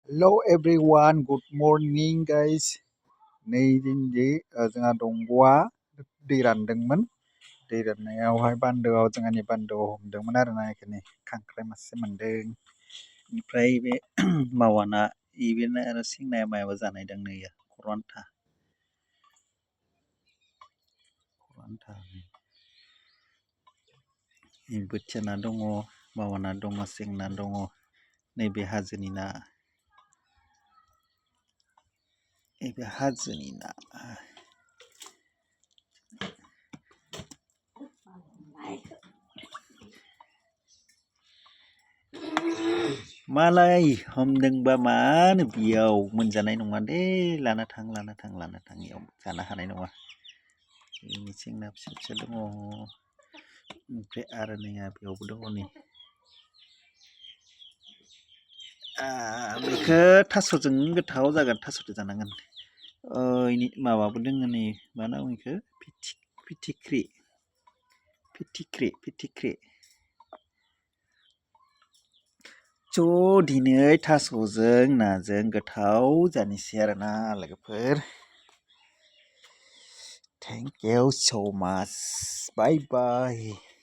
Hello everyone, good morning guys. नै दिनै जोंहा दंग'आ दै रानदोंमोन. दै राननायावहाय बान्दोआव जोंहानि बान्दोआव हमदोंमोन आरोना बेखायनो खांख्राइ मासे मोनदों. ओमफ्राय बे मावाना इबेनो आरो सिंनाया मायाबा जानायदों नै खर'आन्था. बोथिया ना दङ, मावाना दङ, सेंना दङ. नैबे हाजोनि ना. नैबे हाजोनि ना. मालाय हमदोंबा मानो बेयाव मोनजानाय नङा दे. लाना थां इयाव जानो हानाय नङा. ini सेंना फिसा फिसा दङ. ओमफ्राय आरो नैया बेयावबो दङ नै. बेखौ थास'जों गोथाव जागोन, थास'जों जानांगोन. इनि माबाबो दोङो नै, मा होनना बुङो इखो? फिथिख्रि. दिनै थास'जों नाजों गोथाव जानोसै आरोना लोगोफोर. Thank you so much. Bye bye.